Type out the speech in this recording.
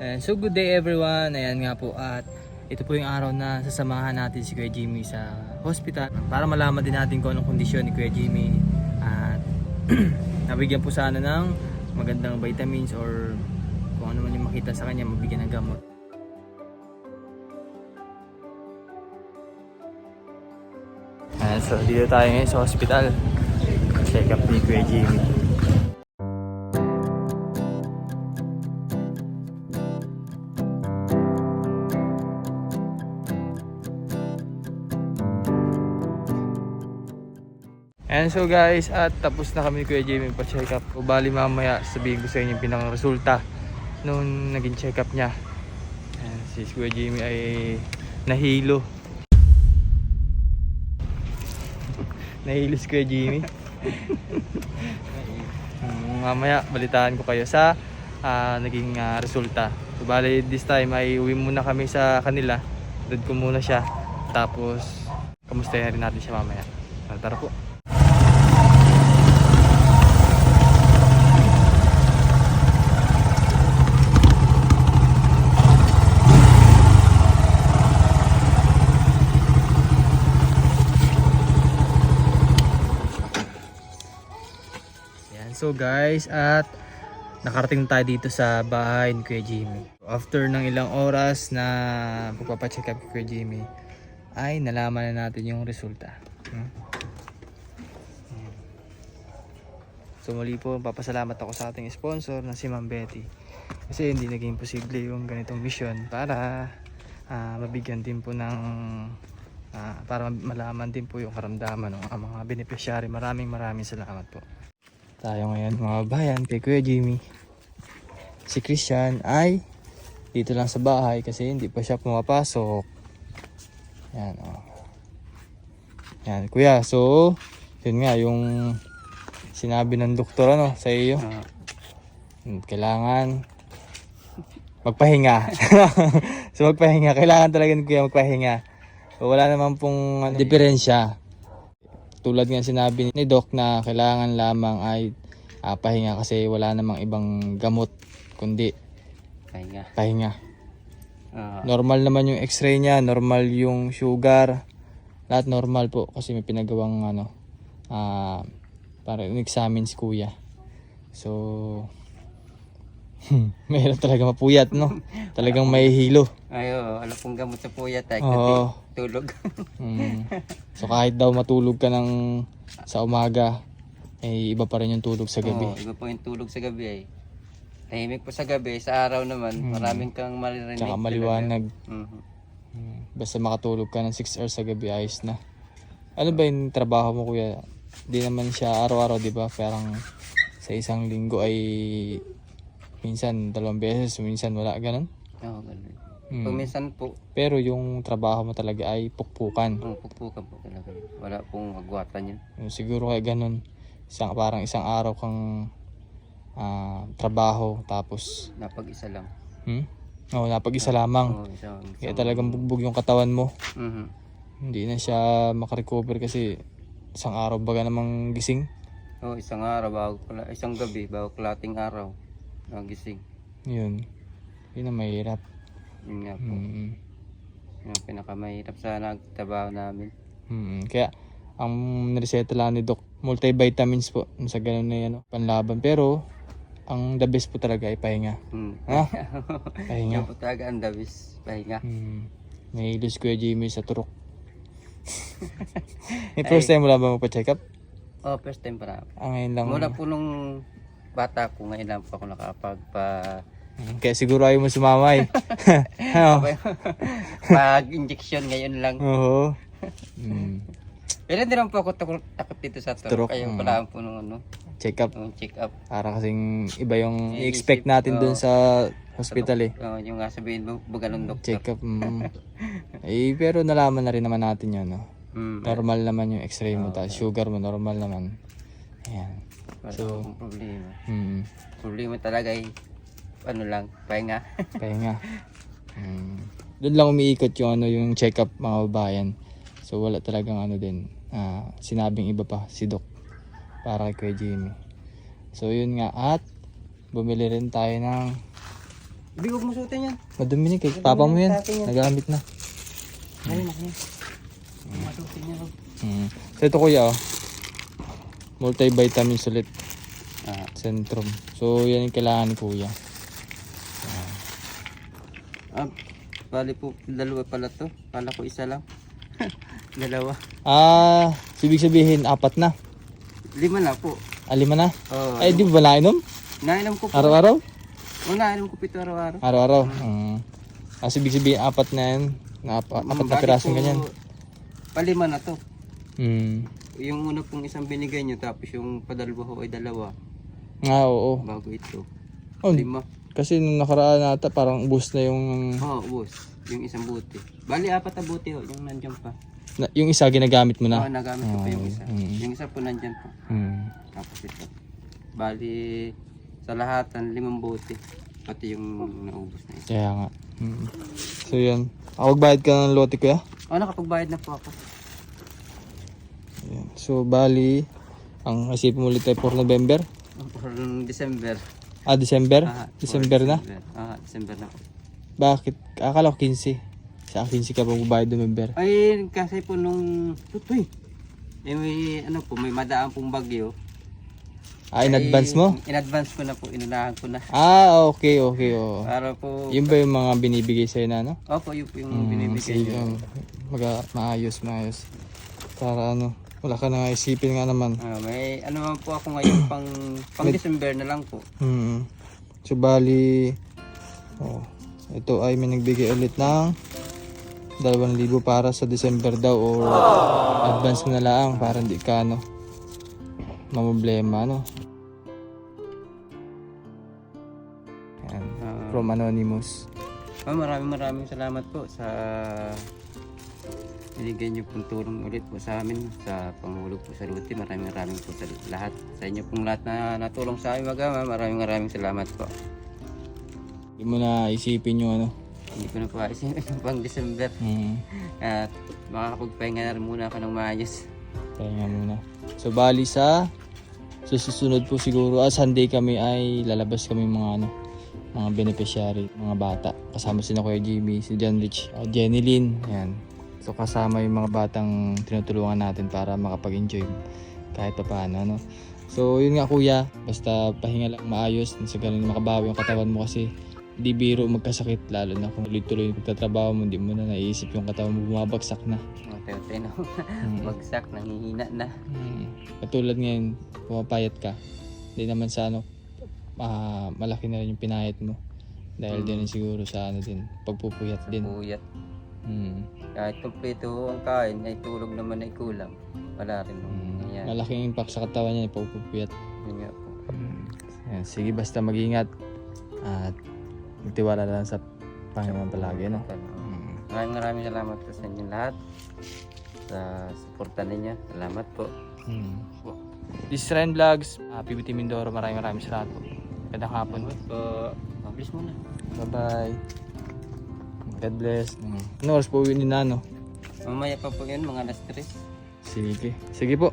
So good day everyone. Ayan nga po at ito po yung araw na sasamahan natin si Kuya Jimmy sa hospital para malaman din natin kung anong kondisyon ni Kuya Jimmy at nabigyan po sana ng magandang vitamins or kung ano man yung makita sa kanya, mabigyan ng gamot. So dito tayo ngayon sa hospital, check up ni Kuya Jimmy. And so guys, at tapos na kami Kuya Jimmy pa-check up. O bali mamaya sabihin ko sa inyo yung pinang resulta nung naging check up niya. And si Kuya Jimmy ay nahilo. Nahilo si Kuya Jimmy. Mamaya balitaan ko kayo sa naging resulta. So bali this time ay uwi muna kami sa kanila. Dad ko muna siya. Tapos kamustahin rin natin siya mamaya. Tara po. So guys, at nakarating tayo dito sa bahay ni Kuya Jimmy. After ng ilang oras na pagpapacheck up kay Kuya Jimmy, ay nalaman na natin yung resulta. So muli po, papasalamat ako sa ating sponsor na si Ma'am Betty. Kasi hindi naging posible yung ganitong mission para mabigyan din po ng para malaman din po yung karamdaman ng mga beneficiary. Maraming salamat po. Tayo ngayon mga bayan kay Kuya Jimmy. Si Christian ay dito lang sa bahay kasi hindi pa siya pumapasok. Yan o. Yan kuya, so yun nga yung sinabi ng doktor sa iyo. Kailangan magpahinga. So magpahinga, kailangan talaga ni kuya magpahinga. So, wala naman pong diferensya. Tulad nga sinabi ni Doc na kailangan lamang ay pahinga kasi wala namang ibang gamot kundi pahinga. Normal naman yung x-ray niya, normal yung sugar, lahat normal po kasi may pinagawang para in-examine si kuya. So mahirap talaga mapuyat, no? Talagang may hilo. Ayo, alam kong gamot sa puyat ay kasi tulog. So kahit daw matulog ka sa umaga, iba pa rin yung tulog sa gabi. Iba pa yung tulog sa gabi ay. Tahimik po sa gabi, sa araw naman, maraming kang maririnig. Tsaka maliwanag. Basta makatulog ka ng 6 hours sa gabi, ayos na. Ano ba yung trabaho mo kuya? Di naman siya araw-araw, di ba? Parang sa isang linggo ay minsan 2 beses, minsan wala, ganun? Oo, ganun. Minsan po. Pero yung trabaho mo talaga ay pukpukan. Pukpukan po talaga. Wala pong agwatan yun. Siguro kaya ganun. Parang isang araw kang trabaho tapos napag-isa lang. Napag-isa lamang. Kaya talagang bugbog yung katawan mo. Hindi na siya makarecover kasi isang araw baga namang gising. Isang araw isang gabi bago kalating araw gising. Yun ang mahirap. Yun nga po. Yung pinakamahirap sa nagtrabaho namin. Kaya ang nireseta lang ni Doc, multivitamins po sa ganun na yan, panlaban. Pero ang the best po talaga ay pahinga. Pahinga. Yung po talaga ang the best, pahinga. Nahilos Kuya Jimmy sa turok. First time mo lang ba magpa-check up? First time para. Ngayon lang. Mula po nung bata ko, ngayon lang po ako Kaya siguro ayaw mo sumama eh. Pag-injection ngayon lang. Oo. Pero hindi naman po ako takot dito sa turok. Kaya pala po nung check up. Check up. Para kasing iba yung i-expect natin dun sa hospital eh. Yung nga sabihin bugalong doktor. Check up. Pero nalaman na rin naman natin yun. Normal naman yung x-ray mo. Sugar mo normal naman. Ayan. So, problema. Problema talaga ay pahinga. Pahinga. Doon lang umiikot yung check-up mga babayan. So wala talagang sinabing iba pa si Doc para kay Kuya Jimmy. So yun nga, at bumili rin tayo ng Hindi, huwag mo suotin yan. Madumi ni kay papa mo yan. Sa akin yan. Nagamit na. Ayun, ako yan. Huwag mo suotin yan. So ito kuya oh. Multivitamins ulit. Ah, Centrum. So yan yung kailangan ni kuya. bali po, dalawa pala to. Kala ko isa lang. Dalawa. Ibig sabihin 4 na. 5 na po. 5 na. Oh, Ay di ba nainom? nainom ko po. Araw-araw? Oh, nainom ko 7 araw-araw. Araw-araw. Ibig sabihin 4 na yan. Apat na Bali pirasong po, ganyan. 5 na to. Hmm. Yung una pong isang binigay nyo, tapos yung padalwa ho ay 2. Oo. Bago ito. Oh, 5. kasi nung nakaraan nata parang ubos na yung Ubos. Yung isang buti. Bali, 4 na buti ho. Yung nandyan pa. yung isa ginagamit mo Oo, na. nagamit ko pa yung isa. Mm. Yung isa po nandyan po. Hmm. Tapos ito. Bali, sa lahatan, 5 buti. Pati yung naubos na ito. Kaya nga. So yan. Magbayad ka ng lote kuya? Nakapagbayad na po ako. Ayan. So bali, ang isipin mo ulit ay for November? For December. December? For December na? December na po. Bakit? Akala ko 15. Sa 15 ka pa magbayad November. Ay, kasi po nung... Tutoy! may may madaan pong bagyo. In advance mo? In advance ko na po, inunahan ko na. Okay. Oo. Para po... Yun ba yung mga binibigay sa'yo na ano? Opo, yun po yung binibigay Sige, nyo. maayos. Para wala ka na isipin nga naman. May naman po ako ngayon pang December na lang po. So bali, ito ay may nagbigay ulit ng 2,000 para sa December daw or advance mo na lang para hindi ka mamblema Ayan, from Anonymous. Maraming salamat po sa binigyan niyo pong tulong ulit po sa amin sa panghulog po sa luti. Maraming po sa lahat. Sa inyo pong lahat na natulong sa amin magama. Maraming salamat po. Hindi mo na isipin yung Hindi ko na po isipin pang December. At makakapagpahinga na rin muna ako ng maayos. Pahinga muna. So bali sa susunod po siguro Sunday kami ay lalabas kami mga beneficiary, mga bata. Kasama si Kuya Jimmy, si John Rich, Jenny Lynn. Yan. So kasama yung mga batang tinutulungan natin para makapag-enjoy kahit pa paano. So yun nga kuya, basta pahinga lang maayos, sa ganun makabawi yung katawan mo kasi di biro magkasakit, lalo na kung tuloy-tuloy yung pagtatrabaho mo, hindi mo na naiisip yung katawan mo bumabagsak na. Tayo na. Bagsak, nanghihina na. Katulad ngayon, pumapayat ka. Hindi naman sa malaki na rin yung pinayat mo. Dahil din siguro sa pagpupuyat din. Puyat. Kahit kompleto ang kain, ay tulog naman ay kulang. Wala rin. Ayan. Malaking impact sa katawan niya, pagpupuyat. Yun nga po. Ayan, sige, basta mag-ingat at magtiwala lang sa Panginoon palagi. Maraming salamat po sa inyo lahat. Sa suporta ninyo. Salamat po. This is Ren Vlogs, PBT Mindoro. Maraming salamat po. Gandang hapon. Salamat po. Mabilis mo na. Bye-bye. God bless. Ano oras po uwi ni Nano? Mamaya pa po yun, mga alas 3. Sige po.